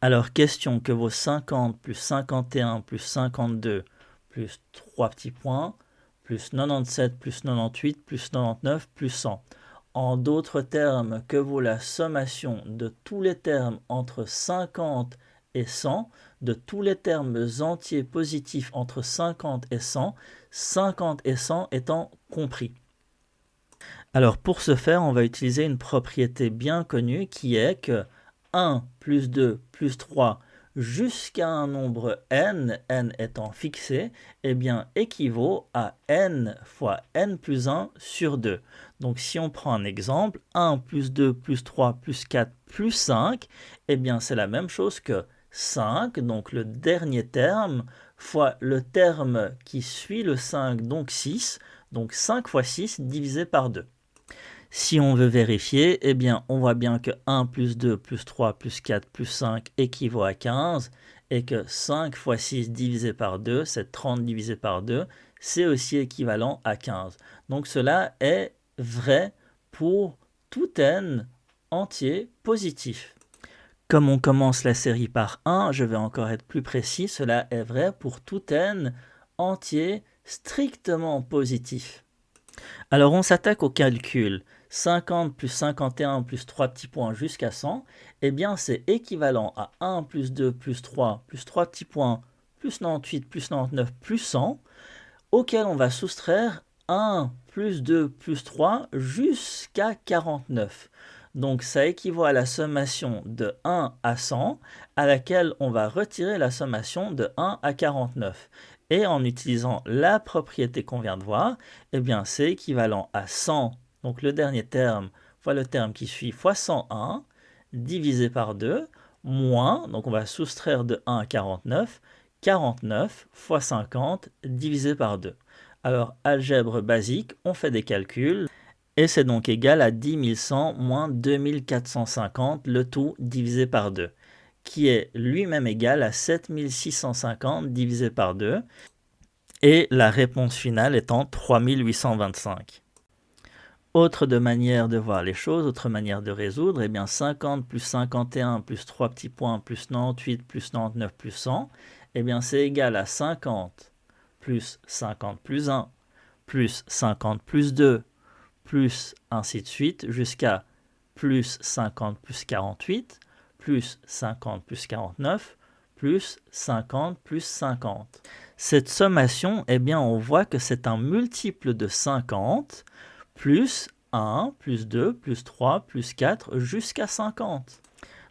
Alors, question que vaut 50 plus 51 plus 52 plus 3 petits points, plus 97 plus 98 plus 99 plus 100. En d'autres termes, que vaut la sommation de tous les termes entre 50 et 100, de tous les termes entiers positifs entre 50 et 100, 50 et 100 étant compris. Alors pour ce faire, on va utiliser une propriété bien connue qui est que 1 plus 2 plus 3 jusqu'à un nombre n étant fixé, eh bien, équivaut à n fois n plus 1 sur 2. Donc si on prend un exemple, 1 plus 2 plus 3 plus 4 plus 5, eh bien c'est la même chose que 5, donc le dernier terme, fois le terme qui suit le 5, donc 6, donc 5 fois 6 divisé par 2. Si on veut vérifier, eh bien, on voit bien que 1 plus 2 plus 3 plus 4 plus 5 équivaut à 15 et que 5 fois 6 divisé par 2, c'est 30 divisé par 2, c'est aussi équivalent à 15. Donc cela est vrai pour tout n entier positif. Comme on commence la série par 1, je vais encore être plus précis, cela est vrai pour tout n entier strictement positif. Alors on s'attaque au calcul. 50 plus 51 plus 3 petits points jusqu'à 100, eh bien c'est équivalent à 1 plus 2 plus 3 petits points plus 98 plus 99 plus 100, auquel on va soustraire 1 plus 2 plus 3 jusqu'à 49. Donc ça équivaut à la sommation de 1 à 100, à laquelle on va retirer la sommation de 1 à 49. Et en utilisant la propriété qu'on vient de voir, eh bien c'est équivalent à 100, donc le dernier terme fois le terme qui suit fois 101, divisé par 2, moins, donc on va soustraire de 1 à 49, 49 fois 50 divisé par 2. Alors, algèbre basique, on fait des calculs, et c'est donc égal à 10 100 moins 2450, le tout divisé par 2, qui est lui-même égal à 7650 divisé par 2, et la réponse finale étant 3825. Autre manière de voir les choses, autre manière de résoudre, eh bien 50 plus 51 plus 3 petits points plus 98 plus 99 plus 100, eh bien c'est égal à 50 plus 50 plus 1 plus 50 plus 2 plus ainsi de suite jusqu'à plus 50 plus 48 plus 50 plus 49 plus 50 plus 50. Cette sommation, eh bien on voit que c'est un multiple de 50 plus 1, plus 2, plus 3, plus 4, jusqu'à 50.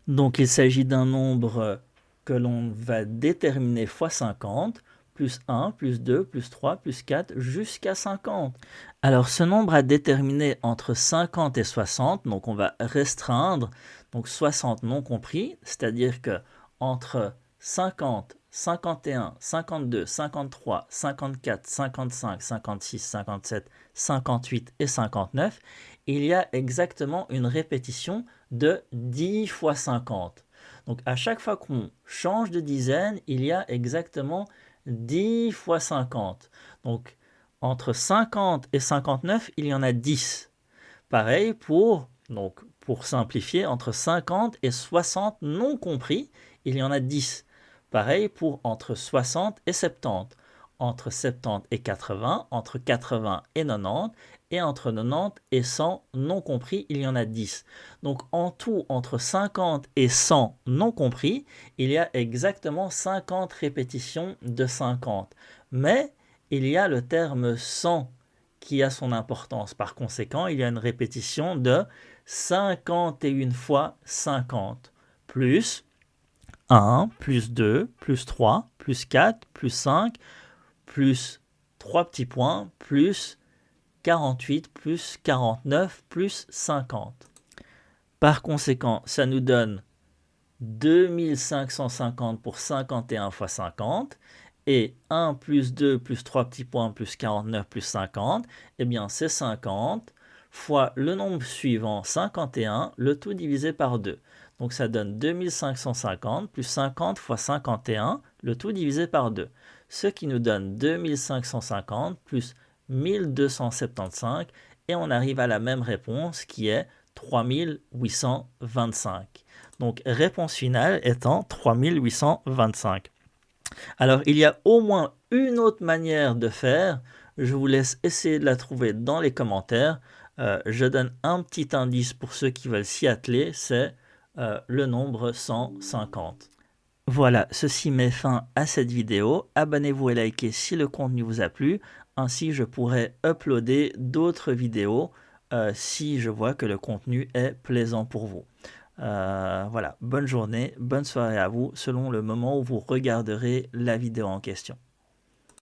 Donc il s'agit d'un nombre que l'on va déterminer fois 50, plus 1, plus 2, plus 3, plus 4, jusqu'à 50. Alors ce nombre à déterminer entre 50 et 60, donc on va restreindre, donc 60 non compris, c'est-à-dire que entre 50, 51, 52, 53, 54, 55, 56, 57, 58 et 59, il y a exactement une répétition de 10 fois 50. Donc à chaque fois qu'on change de dizaine, il y a exactement 10 fois 50. Donc entre 50 et 59, il y en a 10. Pareil pour simplifier, entre 50 et 60 non compris, il y en a 10. Pareil pour entre 60 et 70. Entre 70 et 80, entre 80 et 90, et entre 90 et 100 non compris, il y en a 10. Donc en tout, entre 50 et 100 non compris, il y a exactement 50 répétitions de 50. Mais il y a le terme 100 qui a son importance. Par conséquent, il y a une répétition de 51 fois 50, plus 1, plus 2, plus 3, plus 4, plus 5, plus 3 petits points, plus 48, plus 49, plus 50. Par conséquent, ça nous donne 2550 pour 51 fois 50, et 1 plus 2 plus 3 petits points plus 49 plus 50, eh bien c'est 50 fois le nombre suivant, 51, le tout divisé par 2. Donc ça donne 2550 plus 50 fois 51, le tout divisé par 2. Ce qui nous donne 2550 plus 1275, et on arrive à la même réponse qui est 3825. Donc, réponse finale étant 3825. Alors, il y a au moins une autre manière de faire. Je vous laisse essayer de la trouver dans les commentaires. Je donne un petit indice pour ceux qui veulent s'y atteler, c'est le nombre 150. Voilà, ceci met fin à cette vidéo. Abonnez-vous et likez si le contenu vous a plu. Ainsi, je pourrai uploader d'autres vidéos si je vois que le contenu est plaisant pour vous. Voilà, bonne journée, bonne soirée à vous, selon le moment où vous regarderez la vidéo en question.